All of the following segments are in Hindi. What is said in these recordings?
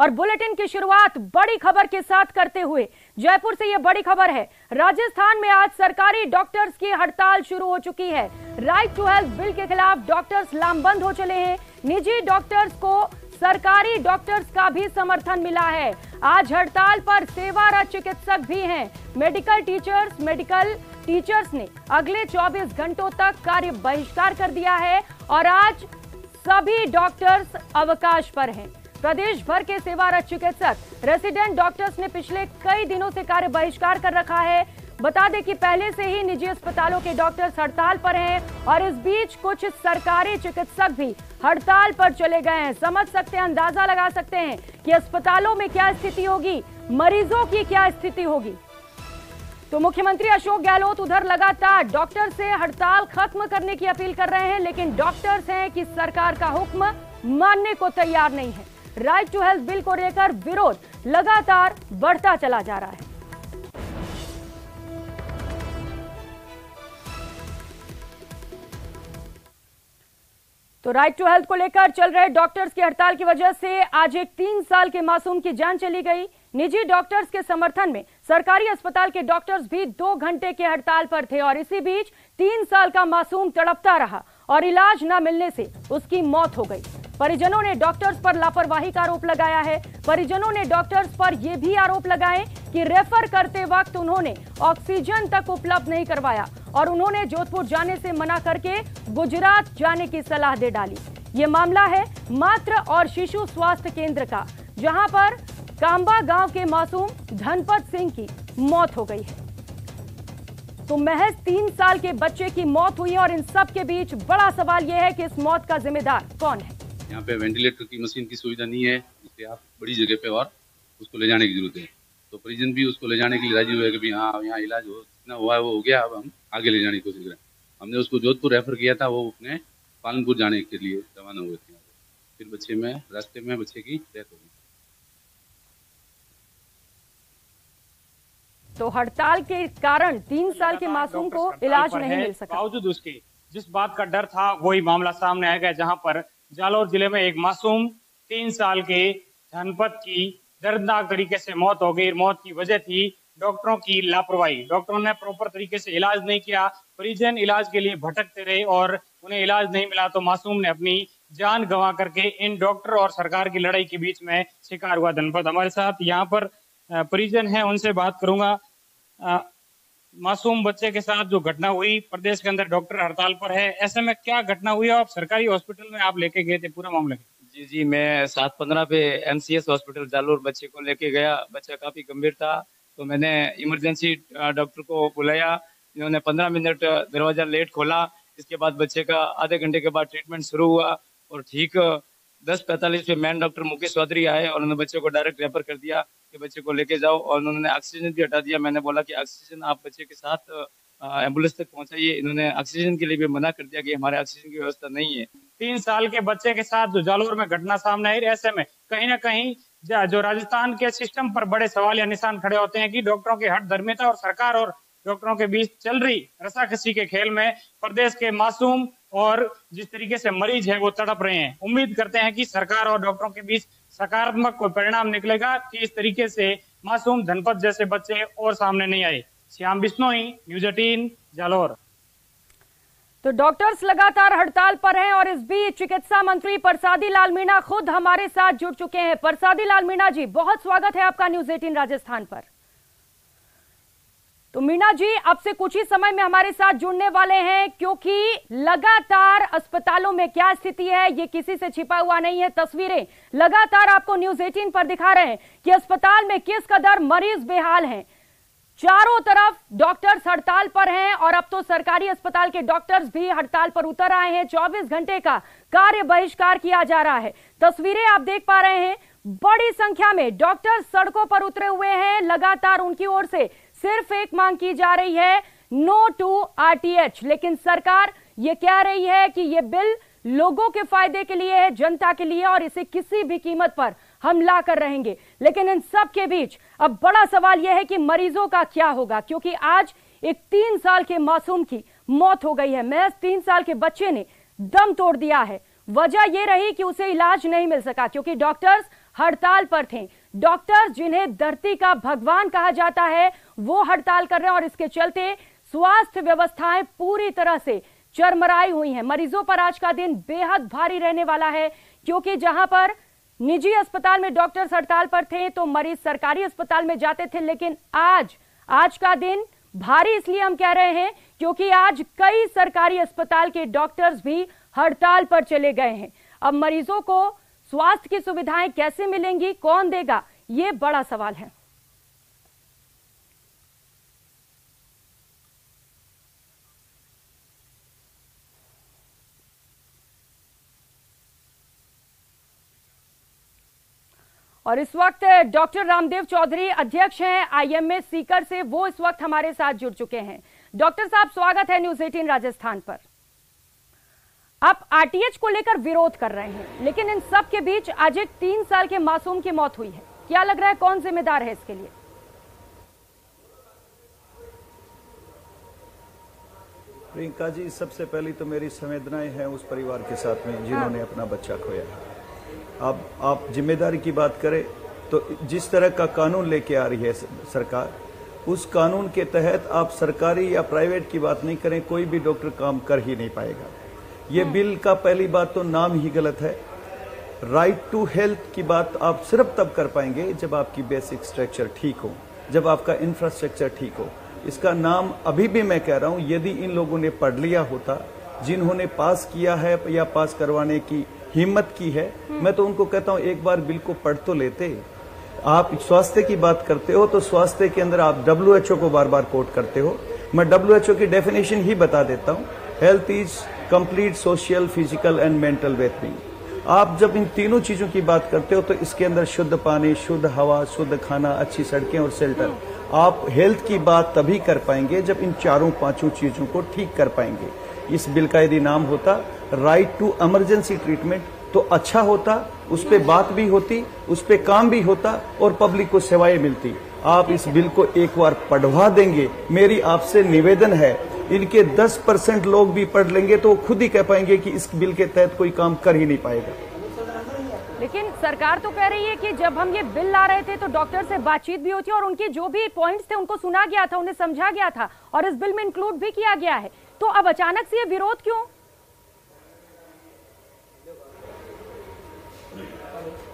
और बुलेटिन की शुरुआत बड़ी खबर के साथ करते हुए जयपुर से ये बड़ी खबर है। राजस्थान में आज सरकारी डॉक्टर्स की हड़ताल शुरू हो चुकी है। राइट टू हेल्थ बिल के खिलाफ डॉक्टर्स लामबंद हो चले हैं। निजी डॉक्टर्स को सरकारी डॉक्टर्स का भी समर्थन मिला है। आज हड़ताल पर सेवारत चिकित्सक भी हैं। मेडिकल टीचर्स ने अगले 24 घंटों तक कार्य बहिष्कार कर दिया है और आज सभी डॉक्टर्स अवकाश पर हैं। प्रदेश भर के सेवारत चिकित्सक, रेसिडेंट डॉक्टर्स ने पिछले कई दिनों से कार्य बहिष्कार कर रखा है। बता दें कि पहले से ही निजी अस्पतालों के डॉक्टर्स हड़ताल पर हैं और इस बीच कुछ सरकारी चिकित्सक भी हड़ताल पर चले गए हैं। समझ सकते हैं, अंदाजा लगा सकते हैं कि अस्पतालों में क्या स्थिति होगी, मरीजों की क्या स्थिति होगी। तो मुख्यमंत्री अशोक गहलोत उधर लगातार डॉक्टर से हड़ताल खत्म करने की अपील कर रहे हैं, लेकिन डॉक्टर्स हैं कि सरकार का हुक्म मानने को तैयार नहीं है। राइट टू हेल्थ बिल को लेकर विरोध लगातार बढ़ता चला जा रहा है। तो राइट टू हेल्थ को लेकर चल रहे डॉक्टर्स की हड़ताल की वजह से आज एक 3 साल के मासूम की जान चली गई। निजी डॉक्टर्स के समर्थन में सरकारी अस्पताल के डॉक्टर्स भी 2 घंटे के हड़ताल पर थे और इसी बीच 3 साल का मासूम तड़पता रहा और इलाज न मिलने से उसकी मौत हो गई। परिजनों ने डॉक्टर्स पर लापरवाही का आरोप लगाया है। परिजनों ने डॉक्टर्स पर यह भी आरोप लगाए कि रेफर करते वक्त उन्होंने ऑक्सीजन तक उपलब्ध नहीं करवाया और उन्होंने जोधपुर जाने से मना करके गुजरात जाने की सलाह दे डाली। ये मामला है मातृ और शिशु स्वास्थ्य केंद्र का, जहां पर कांबा गांव के मासूम धनपत सिंह की मौत हो गई है। तो महज 3 साल के बच्चे की मौत हुई और इन सब के बीच बड़ा सवाल यह है कि इस मौत का जिम्मेदार कौन है। यहाँ पे वेंटिलेटर की मशीन की सुविधा नहीं है, इसलिए आप बड़ी जगह पे और उसको ले जाने की जरूरत है। तो परिजन भी उसको ले जाने के लिए राजी हुए कि हाँ यहाँ इलाज हो, जितना हुआ है वो हो गया, अब हम आगे ले जाने की कोशिश करें। हमने उसको जोधपुर रेफर किया था, वो अपने पालनपुर जाने के लिए रवाना हुए थे। फिर रास्ते में बच्चे की डेथ हो गई। तो हड़ताल के कारण 3 साल के मासूम को इलाज नहीं मिल सका। बावजूद उसके जिस बात का डर था वही मामला सामने आएगा, जहां पर जालौर जिले में एक मासूम 3 साल के धनपत की दर्दनाक तरीके से मौत हो गई। मौत की वजह थी डॉक्टरों की लापरवाही। डॉक्टरों ने प्रॉपर तरीके से इलाज नहीं किया। परिजन इलाज के लिए भटकते रहे और उन्हें इलाज नहीं मिला तो मासूम ने अपनी जान गंवा करके इन डॉक्टर और सरकार की लड़ाई के बीच में शिकार हुआ धनपत। हमारे साथ यहाँ पर परिजन है, उनसे बात करूंगा। मासूम बच्चे के साथ जो घटना हुई, प्रदेश के अंदर डॉक्टर हड़ताल पर है, ऐसे में क्या घटना हुई? आप सरकारी हॉस्पिटल में आप लेके गए थे, पूरा मामला? जी, मैं 7:15 पे MCS हॉस्पिटल जालोर बच्चे को लेके गया। बच्चा काफी गंभीर था, तो मैंने इमरजेंसी डॉक्टर को बुलाया। इन्होंने 15 मिनट दरवाजा लेट खोला। इसके बाद बच्चे का आधे घंटे के बाद ट्रीटमेंट शुरू हुआ और ठीक 10:45 पे मैन डॉक्टर मुकेश चौधरी आए और उन्होंने बच्चे को डायरेक्ट रेफर कर दिया कि बच्चे को लेके जाओ, और उन्होंने ऑक्सीजन भी हटा दिया। मैंने बोला कि ऑक्सीजन आप बच्चे के साथ एम्बुलेंस तक पहुंचाइए। इन्होंने ऑक्सीजन के लिए भी मना कर दिया कि हमारे ऑक्सीजन की व्यवस्था नहीं है। 3 साल के बच्चे के साथ जो जालोर में घटना सामने आई, ऐसे में कहीं ना कहीं जो राजस्थान के सिस्टम पर बड़े सवाल या निशान खड़े होते हैं कि डॉक्टरों की हठधर्मिता और सरकार और डॉक्टरों के बीच चल रही रस्साकसी के खेल में प्रदेश के मासूम और जिस तरीके से मरीज है वो तड़प रहे हैं। उम्मीद करते हैं कि सरकार और डॉक्टरों के बीच सकारात्मक कोई परिणाम निकलेगा कि इस तरीके से मासूम धनपत जैसे बच्चे और सामने नहीं आए। श्याम बिश्नोई, न्यूज़ 18, जालोर। तो डॉक्टर्स लगातार हड़ताल पर हैं और इस बीच चिकित्सा मंत्री परसादी लाल मीणा खुद हमारे साथ जुड़ चुके हैं। परसादी लाल मीणा जी, बहुत स्वागत है आपका न्यूज़ 18 राजस्थान पर। तो मीणा जी, अब से कुछ ही समय में हमारे साथ जुड़ने वाले हैं, क्योंकि लगातार अस्पतालों में क्या स्थिति है ये किसी से छिपा हुआ नहीं है। तस्वीरें लगातार आपको न्यूज़ 18 पर दिखा रहे हैं कि अस्पताल में किस कदर मरीज बेहाल हैं। चारों तरफ डॉक्टर्स हड़ताल पर हैं और अब तो सरकारी अस्पताल के डॉक्टर्स भी हड़ताल पर उतर आए हैं। 24 घंटे का कार्य बहिष्कार किया जा रहा है। तस्वीरें आप देख पा रहे हैं, बड़ी संख्या में डॉक्टर्स सड़कों पर उतरे हुए हैं। लगातार उनकी ओर से सिर्फ एक मांग की जा रही है, नो टू RTH। लेकिन सरकार ये कह रही है कि ये बिल लोगों के फायदे के लिए है, जनता के लिए, और इसे किसी भी कीमत पर हम ला कर रहेंगे। लेकिन इन सब के बीच अब बड़ा सवाल यह है कि मरीजों का क्या होगा, क्योंकि आज एक 3 साल के मासूम की मौत हो गई है। महज 3 साल के बच्चे ने दम तोड़ दिया है। वजह यह रही कि उसे इलाज नहीं मिल सका, क्योंकि डॉक्टर्स हड़ताल पर थे। डॉक्टर जिन्हें धरती का भगवान कहा जाता है वो हड़ताल कर रहे हैं और इसके चलते स्वास्थ्य व्यवस्थाएं पूरी तरह से चरमराई हुई हैं। मरीजों पर आज का दिन बेहद भारी रहने वाला है, क्योंकि जहां पर निजी अस्पताल में डॉक्टर्स हड़ताल पर थे तो मरीज सरकारी अस्पताल में जाते थे, लेकिन आज का दिन भारी इसलिए हम कह रहे हैं क्योंकि आज कई सरकारी अस्पताल के डॉक्टर्स भी हड़ताल पर चले गए हैं। अब मरीजों को स्वास्थ्य की सुविधाएं कैसे मिलेंगी, कौन देगा, ये बड़ा सवाल है। और इस वक्त डॉक्टर रामदेव चौधरी अध्यक्ष हैं आईएमए सीकर से, वो इस वक्त हमारे साथ जुड़ चुके हैं। डॉक्टर साहब, स्वागत है न्यूज़ 18 राजस्थान पर। आप आरटीएच को लेकर विरोध कर रहे हैं, लेकिन इन सब के बीच आज एक 3 साल के मासूम की मौत हुई है। क्या लग रहा है कौन जिम्मेदार है इसके लिए? प्रियंका जी, सबसे पहली तो मेरी संवेदनाएं हैं उस परिवार के साथ में जिन्होंने अपना बच्चा खोया। अब आप जिम्मेदारी की बात करें तो जिस तरह का कानून लेके आ रही है सरकार, उस कानून के तहत आप सरकारी या प्राइवेट की बात नहीं करें, कोई भी डॉक्टर काम कर ही नहीं पाएगा। ये बिल का पहली बात तो नाम ही गलत है। राइट टू हेल्थ की बात आप सिर्फ तब कर पाएंगे जब आपकी बेसिक स्ट्रक्चर ठीक हो, जब आपका इंफ्रास्ट्रक्चर ठीक हो। इसका नाम अभी भी मैं कह रहा हूं, यदि इन लोगों ने पढ़ लिया होता, जिन्होंने पास किया है या पास करवाने की हिम्मत की है, मैं तो उनको कहता हूं एक बार बिल को पढ़ तो लेते। आप स्वास्थ्य की बात करते हो तो स्वास्थ्य के अंदर आप WHO को बार बार कोट करते हो। मैं WHO की डेफिनेशन ही बता देता हूं। Health is complete social, physical and mental wellbeing. आप जब इन तीनों चीजों की बात करते हो तो इसके अंदर शुद्ध पानी, शुद्ध हवा, शुद्ध खाना, अच्छी सड़कें और शेल्टर। आप हेल्थ की बात तभी कर पाएंगे जब इन 4-5 चीजों को ठीक कर पाएंगे। इस बिल का यदि नाम होता राइट टू इमरजेंसी ट्रीटमेंट तो अच्छा होता, उस पे बात भी होती, उस पे काम भी होता और पब्लिक को सेवाएं मिलती। आप इस बिल को एक बार पढ़वा देंगे, मेरी आपसे निवेदन है। इनके 10% लोग भी पढ़ लेंगे तो खुद ही कह पाएंगे कि इस बिल के तहत कोई काम कर ही नहीं पाएगा। लेकिन सरकार तो कह रही है कि जब हम ये बिल ला रहे थे तो डॉक्टर से बातचीत भी होती है और उनके जो भी पॉइंट्स थे उनको सुना गया था, उन्हें समझा गया था और इस बिल में इंक्लूड भी किया गया है। तो अब अचानक से ये विरोध क्यों?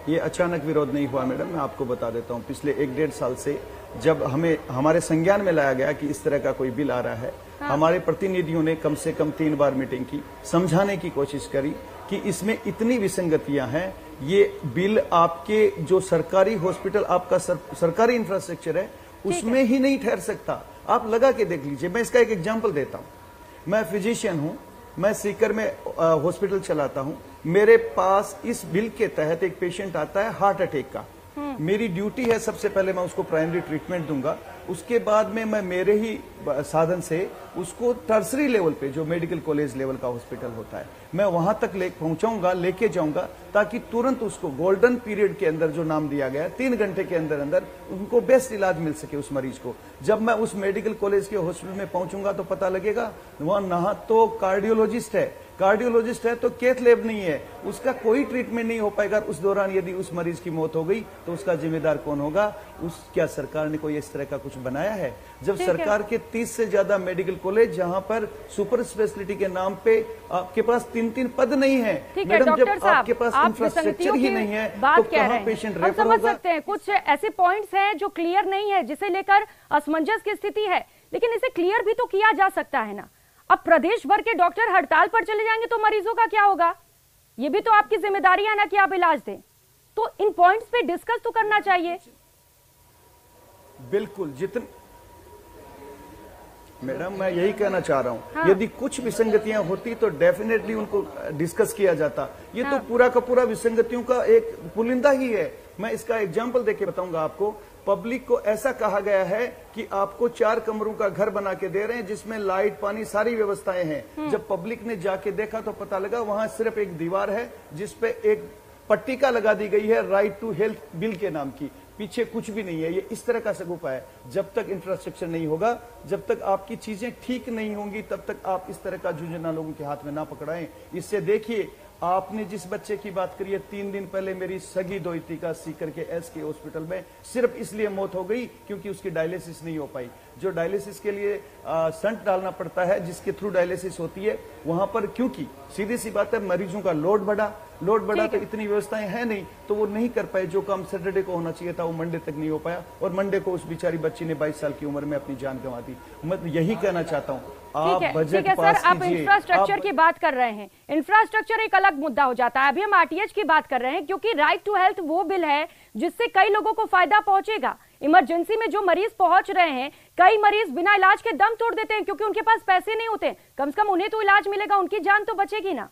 ये अचानक विरोध नहीं हुआ मैडम, मैं आपको बता देता हूं। पिछले 1-1.5 साल से जब हमारे संज्ञान में लाया गया कि इस तरह का कोई बिल आ रहा है, हमारे प्रतिनिधियों ने कम से कम 3 बार मीटिंग की, समझाने की कोशिश करी कि इसमें इतनी विसंगतियां हैं। ये बिल आपके जो सरकारी हॉस्पिटल, आपका सरकारी इंफ्रास्ट्रक्चर है, उसमें ही नहीं ठहर सकता। आप लगा के देख लीजिए। मैं इसका एक एग्जाम्पल देता हूं। मैं फिजिशियन हूं, मैं सीकर में हॉस्पिटल चलाता हूं। मेरे पास इस बिल के तहत एक पेशेंट आता है हार्ट अटैक का। मेरी ड्यूटी है सबसे पहले मैं उसको प्राइमरी ट्रीटमेंट दूंगा, उसके बाद में मैं मेरे ही साधन से उसको टर्सरी लेवल पे, जो मेडिकल कॉलेज लेवल का हॉस्पिटल होता है, मैं वहां तक लेके जाऊंगा ताकि तुरंत उसको गोल्डन पीरियड के अंदर जो नाम दिया गया 3 घंटे के अंदर अंदर उनको बेस्ट इलाज मिल सके उस मरीज को। जब मैं उस मेडिकल कॉलेज के हॉस्पिटल में पहुंचूंगा तो पता लगेगा वहां ना तो कार्डियोलॉजिस्ट है तो कैथ लैब नहीं है, उसका कोई ट्रीटमेंट नहीं हो पाएगा। उस दौरान यदि उस मरीज की मौत हो गई तो उसका जिम्मेदार कौन होगा? क्या सरकार ने कोई इस तरह का कुछ बनाया है? जब सरकार के 30 से ज्यादा मेडिकल कॉलेज जहां पर सुपर स्पेशलिटी के नाम पे आपके पास 3-3 पद नहीं है मैडम, जब आपके पास इंफ्रास्ट्रक्चर ही नहीं है तो कहां पेशेंट रेफर होगा? समझ सकते हैं कुछ ऐसे पॉइंट्स हैं जो क्लियर नहीं है, जिसे लेकर असमंजस की स्थिति है, लेकिन इसे क्लियर भी तो किया जा सकता है ना। अब प्रदेश भर के डॉक्टर हड़ताल पर चले जाएंगे तो मरीजों का क्या होगा? ये भी तो आपकी जिम्मेदारी है ना कि आप इलाज दें। तो इन पॉइंट्स पे डिस्कस तो करना चाहिए। बिल्कुल, मैडम मैं यही कहना चाह रहा हूं, यदि कुछ विसंगतियां होती तो डेफिनेटली उनको डिस्कस किया जाता। ये तो पूरा का पूरा विसंगतियों का एक पुलिंदा ही है। मैं इसका एग्जाम्पल देके बताऊंगा आपको। पब्लिक को ऐसा कहा गया है कि आपको 4 कमरों का घर बना के दे रहे हैं जिसमें लाइट, पानी, सारी व्यवस्थाएं हैं। जब पब्लिक ने जाके देखा तो पता लगा वहां सिर्फ एक दीवार है जिसपे एक पट्टिका लगा दी गई है राइट टू हेल्थ बिल के नाम की, पीछे कुछ भी नहीं है। ये इस तरह का सगुफा है। जब तक इंफ्रास्ट्रक्चर नहीं होगा, जब तक आपकी चीजें ठीक नहीं होंगी, तब तक आप इस तरह का जूझना लोगों के हाथ में ना पकड़ाएं। इससे देखिए आपने जिस बच्चे की बात करी है, 3 दिन पहले मेरी सगी दोहिती का सीकर के SK हॉस्पिटल में सिर्फ इसलिए मौत हो गई क्योंकि उसकी डायलिसिस नहीं हो पाई। जो डायलिसिस के लिए संट डालना पड़ता है, जिसके थ्रू डायलिसिस होती है, वहां पर क्योंकि सीधी सी बात है मरीजों का लोड बढ़ा तो इतनी व्यवस्थाएं हैं नहीं, तो वो नहीं कर पाए। जो काम सैटरडे को होना चाहिए था वो मंडे तक नहीं हो पाया, और मंडे को उस बेचारी बच्ची ने 22 साल की उम्र में अपनी जान गंवा दी। मैं यही कहना चाहता हूँ, आप बजट पास सर, आप इंफ्रास्ट्रक्चर की बात कर रहे हैं। इंफ्रास्ट्रक्चर एक अलग मुद्दा हो जाता है। अभी हम RTH की बात कर रहे हैं, क्योंकि राइट टू हेल्थ वो बिल है जिससे कई लोगों को फायदा पहुंचेगा। इमरजेंसी में जो मरीज पहुंच रहे हैं, कई मरीज बिना इलाज के दम तोड़ देते हैं क्योंकि उनके पास पैसे नहीं होते। कम से कम उन्हें तो इलाज मिलेगा, उनकी जान तो बचेगी ना।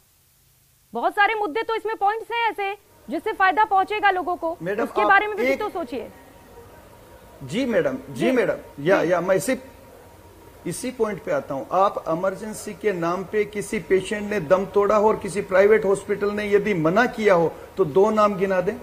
बहुत सारे मुद्दे तो इसमें पॉइंट्स हैं ऐसे जिससे फायदा पहुंचेगा लोगों को, उसके बारे में भी तो सोचिए। जी मैडम, या मैं इसी पॉइंट पे आता हूं। आप इमरजेंसी के नाम पे किसी पेशेंट ने दम तोड़ा हो और किसी प्राइवेट हॉस्पिटल ने यदि मना किया हो तो 2 नाम गिना दें।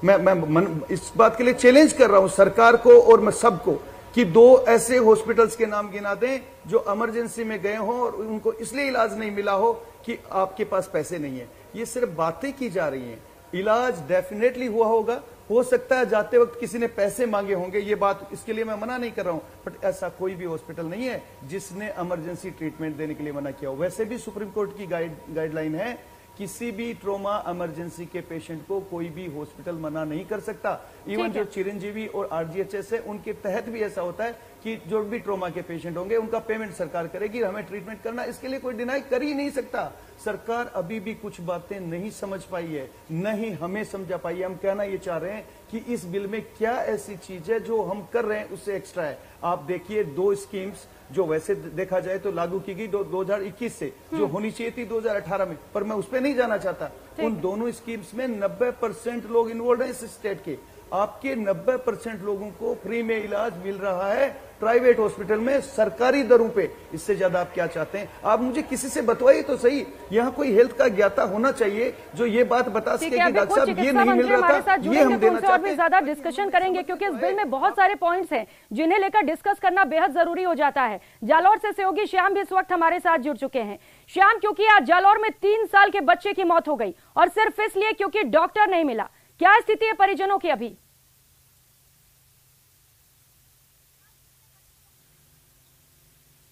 मैं इस बात के लिए चैलेंज कर रहा हूं सरकार को और मैं सबको कि 2 ऐसे हॉस्पिटल्स के नाम गिना दें जो इमरजेंसी में गए हों और उनको इसलिए इलाज नहीं मिला हो कि आपके पास पैसे नहीं है। ये सिर्फ बातें की जा रही हैं। इलाज डेफिनेटली हुआ होगा, हो सकता है जाते वक्त किसी ने पैसे मांगे होंगे, ये बात, इसके लिए मैं मना नहीं कर रहा हूं, बट ऐसा कोई भी हॉस्पिटल नहीं है जिसने इमरजेंसी ट्रीटमेंट देने के लिए मना किया हो। वैसे भी सुप्रीम कोर्ट की गाइडलाइन है, किसी भी ट्रोमा इमरजेंसी के पेशेंट को कोई भी हॉस्पिटल मना नहीं कर सकता। इवन जो चिरंजीवी और RGHS है, उनके तहत भी ऐसा होता है कि जो भी ट्रोमा के पेशेंट होंगे उनका पेमेंट सरकार करेगी, हमें ट्रीटमेंट करना, इसके लिए कोई डिनाई कर ही नहीं सकता। सरकार अभी भी कुछ बातें नहीं समझ पाई है, नहीं हमें समझा पाई है। हम कहना ये चाह रहे हैं कि इस बिल में क्या ऐसी चीज है जो हम कर रहे हैं उससे एक्स्ट्रा है। आप देखिए 2 स्कीम्स जो वैसे देखा जाए तो लागू की गई 2021 से, जो होनी चाहिए थी 2018 में, पर मैं उस पर नहीं जाना चाहता। उन दोनों स्कीम्स में 90% लोग इन्वॉल्व हैं इस स्टेट के। आपके 90% लोगों को फ्री में इलाज मिल रहा है प्राइवेट हॉस्पिटल में सरकारी दरों पे। इससे ज्यादा आप क्या चाहते हैं? आप मुझे किसी से बतवाइए तो सही। यहाँ कोई हेल्थ का ज्ञाता होना चाहिए जो ये बात बता सके कि डॉक्टर साहब ये नहीं मिल रहा था, ये हम देना चाहते हैं। और भी ज्यादा डिस्कशन करेंगे क्योंकि इस बिल में बहुत सारे पॉइंट्स हैं जिन्हें लेकर डिस्कस करना बेहद जरूरी हो जाता है। जालौर से सहयोगी श्याम भी इस वक्त हमारे साथ जुड़ चुके हैं। श्याम, क्योंकि आज जालौर में 3 साल के बच्चे की मौत हो गई और सिर्फ इसलिए क्योंकि डॉक्टर नहीं मिला, क्या स्थिति है परिजनों की अभी?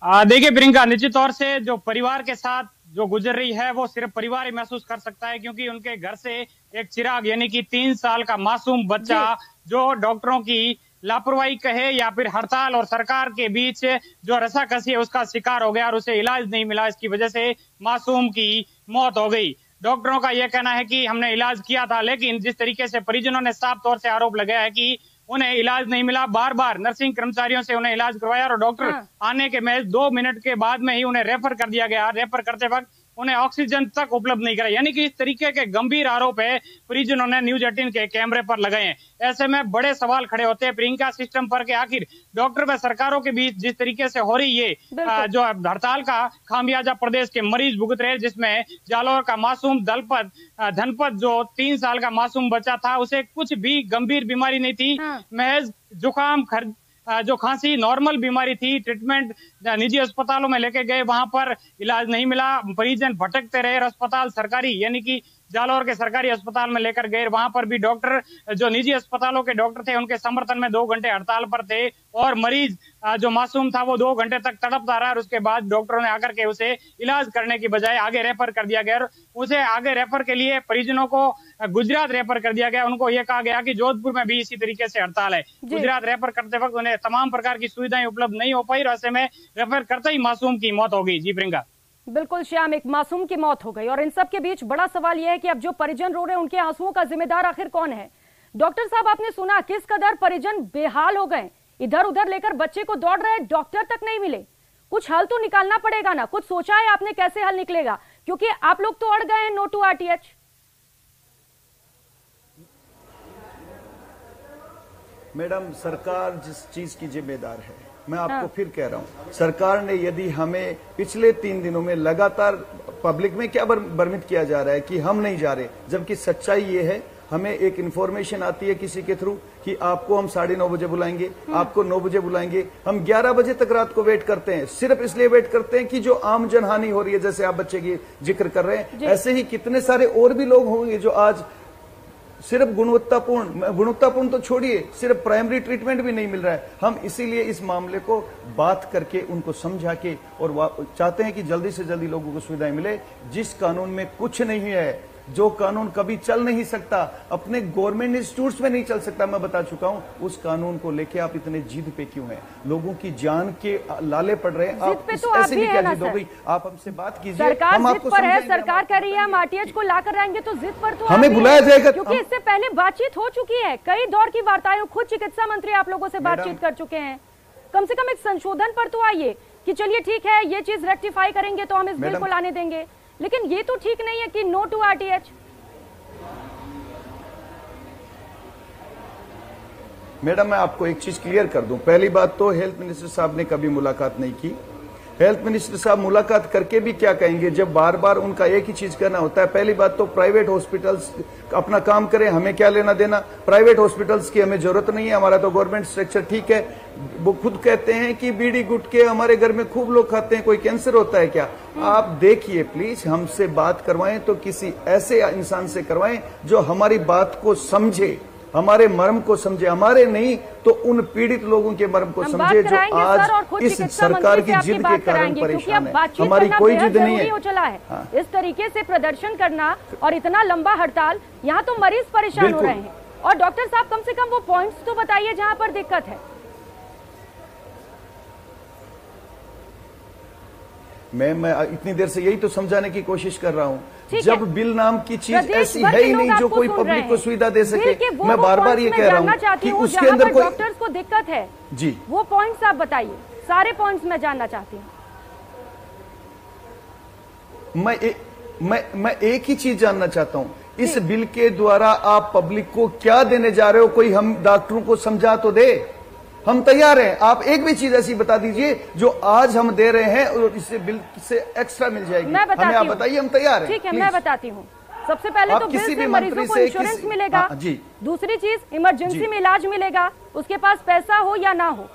देखिए प्रियंका, निश्चित तौर से जो परिवार के साथ जो गुजर रही है वो सिर्फ परिवार ही महसूस कर सकता है, क्योंकि उनके घर से एक चिराग यानी कि 3 साल का मासूम बच्चा जो डॉक्टरों की लापरवाही कहे या फिर हड़ताल और सरकार के बीच जो रस्साकसी है उसका शिकार हो गया और उसे इलाज नहीं मिला। इसकी वजह से मासूम की मौत हो गई। डॉक्टरों का यह कहना है कि हमने इलाज किया था, लेकिन जिस तरीके से परिजनों ने साफ तौर से आरोप लगाया है कि उन्हें इलाज नहीं मिला, बार बार नर्सिंग कर्मचारियों से उन्हें इलाज करवाया और डॉक्टर आने के महज 2 मिनट के बाद में ही उन्हें रेफर कर दिया गया। रेफर करते वक्त उन्हें ऑक्सीजन तक उपलब्ध नहीं कराई। यानी कि इस तरीके के गंभीर आरोप है परिजनों ने न्यूज 18 के कैमरे पर लगाए हैं। ऐसे में बड़े सवाल खड़े होते हैं प्रियंका सिस्टम पर कि आखिर डॉक्टर व सरकारों के बीच जिस तरीके से हो रही ये जो हड़ताल का खामियाजा प्रदेश के मरीज भुगत रहे, जिसमें जालौर का मासूम धनपत जो 3 साल का मासूम बच्चा था, उसे कुछ भी गंभीर बीमारी नहीं थी, महज जुकाम जो खांसी नॉर्मल बीमारी थी। ट्रीटमेंट निजी अस्पतालों में लेके गए, वहां पर इलाज नहीं मिला, परिजन भटकते रहे। अस्पताल सरकारी यानी कि जालौर के सरकारी अस्पताल में लेकर गए, वहां पर भी डॉक्टर जो निजी अस्पतालों के डॉक्टर थे उनके समर्थन में 2 घंटे हड़ताल पर थे और मरीज जो मासूम था वो 2 घंटे तक तड़पता रहा और उसके बाद डॉक्टरों ने आकर के उसे इलाज करने की बजाय आगे रेफर कर दिया गया। उसे आगे रेफर के लिए परिजनों को गुजरात रेफर कर दिया गया। उनको यह कहा गया कि जोधपुर में भी इसी तरीके से हड़ताल है। गुजरात रेफर करते वक्त उन्हें तमाम प्रकार की सुविधाएं उपलब्ध नहीं हो पाई और ऐसे में रेफर करते ही मासूम की मौत हो गई। जी प्रियंका। बिल्कुल श्याम, एक मासूम की मौत हो गई और इन सब के बीच बड़ा सवाल यह है कि अब जो परिजन रो रहे हैं उनके आंसुओं का जिम्मेदार आखिर कौन है? डॉक्टर साहब, आपने सुना किस कदर परिजन बेहाल हो गए, इधर उधर लेकर बच्चे को दौड़ रहे, डॉक्टर तक नहीं मिले। कुछ हल तो निकालना पड़ेगा ना, कुछ सोचा है आपने कैसे हल निकलेगा? क्योंकि आप लोग तो अड़ गए हैं नो टू RTH। मैडम, सरकार जिस चीज की जिम्मेदार है, मैं आपको फिर कह रहा हूं, सरकार ने यदि हमें पिछले 3 दिनों में लगातार पब्लिक में क्या भ्रमित किया जा रहा है कि हम नहीं जा रहे, जबकि सच्चाई ये है हमें एक इन्फॉर्मेशन आती है किसी के थ्रू कि आपको हम 9:30 बजे बुलाएंगे, आपको 9 बजे बुलाएंगे, हम 11 बजे तक रात को वेट करते हैं, सिर्फ इसलिए वेट करते हैं कि जो आम जनहानि हो रही है, जैसे आप बच्चे की जिक्र कर रहे हैं, ऐसे ही कितने सारे और भी लोग होंगे जो आज सिर्फ गुणवत्तापूर्ण तो छोड़िए, सिर्फ प्राइमरी ट्रीटमेंट भी नहीं मिल रहा है। हम इसीलिए इस मामले को बात करके उनको समझा के और चाहते हैं कि जल्दी से जल्दी लोगों को सुविधाएं मिले। जिस कानून में कुछ नहीं है, जो कानून कभी चल नहीं सकता, अपने गवर्नमेंट इंस्टीट्यूट्स में नहीं चल सकता, मैं बता चुका हूं, उस कानून को लेके आप इतने जिद पे क्यों हैं? लोगों की जान के लाले पड़ रहे हैं, आप ऐसे भी क्या जिद हो गई? आप हमसे बात कीजिए, हम आपको पर है, सरकार कह रही है हम आरटीएच को लाकर आएंगे, तो जिद पर तो हमें बुलाया जाएगा, क्योंकि इससे पहले बातचीत हो चुकी है, कई दौर की वार्ताएं, खुद चिकित्सा मंत्री आप लोगों से बातचीत कर चुके हैं। कम से कम एक संशोधन पर तो आइए कि चलिए ठीक है, ये चीज रेक्टिफाई करेंगे तो हम इस बिल को लाने देंगे, लेकिन ये तो ठीक नहीं है कि नो टू आरटीएच। मैडम, मैं आपको एक चीज क्लियर कर दूं। पहली बात तो हेल्थ मिनिस्टर साहब ने कभी मुलाकात नहीं की। हेल्थ मिनिस्टर साहब मुलाकात करके भी क्या कहेंगे जब बार बार उनका एक ही चीज करना होता है? पहली बात तो प्राइवेट हॉस्पिटल्स अपना काम करें, हमें क्या लेना देना, प्राइवेट हॉस्पिटल्स की हमें जरूरत नहीं है, हमारा तो गवर्नमेंट स्ट्रक्चर ठीक है। वो खुद कहते हैं कि बीड़ी गुटके हमारे घर में खूब लोग खाते हैं, कोई कैंसर होता है क्या? आप देखिए प्लीज, हमसे बात करवाएं तो किसी ऐसे इंसान से करवाएं जो हमारी बात को समझे, हमारे मर्म को समझे, हमारे नहीं तो उन पीड़ित लोगों के मर्म को समझे जो आज इस सरकार की जिद के कारण परेशान है। हमारी कोई जिद नहीं है। चला है इस तरीके से प्रदर्शन करना और इतना लंबा हड़ताल, यहाँ तो मरीज परेशान हो रहे हैं। और डॉक्टर साहब, कम से कम वो पॉइंट्स तो बताइए जहाँ पर दिक्कत है। मैं इतनी देर से यही तो समझाने की कोशिश कर रहा हूँ। जब बिल नाम की चीज ऐसी है ही नहीं जो कोई पब्लिक को सुविधा दे सके, मैं बार बार ये कह रहा हूँ कि उसके अंदर कोई डॉक्टर्स को दिक्कत है जी, वो पॉइंट्स आप बताइए, सारे पॉइंट्स मैं जानना चाहती हूँ। मैं एक ही चीज जानना चाहता हूँ, इस बिल के द्वारा आप पब्लिक को क्या देने जा रहे हो? कोई हम डॉक्टरों को समझा तो दे, हम तैयार हैं। आप एक भी चीज ऐसी बता दीजिए जो आज हम दे रहे हैं और इससे बिल से एक्स्ट्रा मिल जाएगी, हमें आप बताइए, हम तैयार हैं। ठीक है, मैं बताती हूँ। सबसे पहले तो बिल से मरीजों को इंश्योरेंस मिलेगा जी। दूसरी चीज, इमरजेंसी में इलाज मिलेगा, उसके पास पैसा हो या ना हो,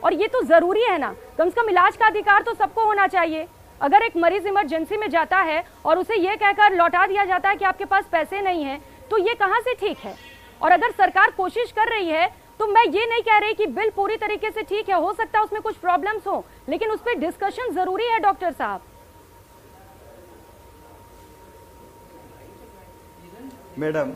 और ये तो जरूरी है ना, कम से कम इलाज का अधिकार तो सबको होना चाहिए। अगर एक मरीज इमरजेंसी में जाता है और उसे ये कहकर लौटा दिया जाता है कि आपके पास पैसे नहीं है, तो ये कहाँ से ठीक है? और अगर सरकार कोशिश कर रही है तो मैं ये नहीं कह रही कि बिल पूरी तरीके से ठीक है, हो सकता है उसमें कुछ प्रॉब्लम्स हो, लेकिन उस पर डिस्कशन जरूरी है डॉक्टर साहब। मैडम,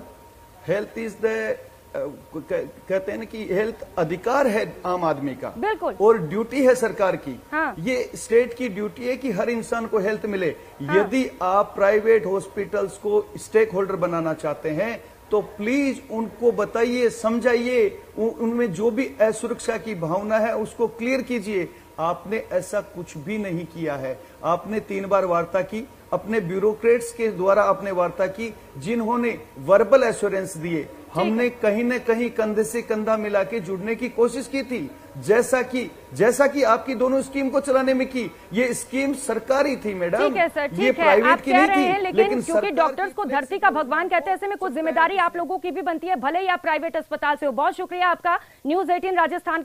हेल्थ इज द कहते हैं ना कि हेल्थ अधिकार है आम आदमी का, बिल्कुल, और ड्यूटी है सरकार की। हाँ। ये स्टेट की ड्यूटी है कि हर इंसान को हेल्थ मिले। हाँ। यदि आप प्राइवेट हॉस्पिटल्स को स्टेक होल्डर बनाना चाहते हैं तो प्लीज उनको बताइए, समझाइए, उनमें जो भी असुरक्षा की भावना है उसको क्लियर कीजिए। आपने ऐसा कुछ भी नहीं किया है। आपने 3 बार वार्ता की, अपने ब्यूरोक्रेट्स के द्वारा आपने वार्ता की, जिन्होंने वर्बल एश्योरेंस दिए। हमने कहीं न कहीं कंधे से कंधा मिला के जुड़ने की कोशिश की थी, जैसा कि आपकी दोनों स्कीम को चलाने में की। ये स्कीम सरकारी थी मैडम, ठीक है सर, ठीक ये प्राइवेट की नहीं थी। लेकिन क्योंकि डॉक्टर्स को धरती का भगवान कहते हैं, ऐसे में कुछ जिम्मेदारी आप लोगों की भी बनती है, भले ही आप प्राइवेट अस्पताल से हो। बहुत शुक्रिया आपका न्यूज़ 18 राजस्थान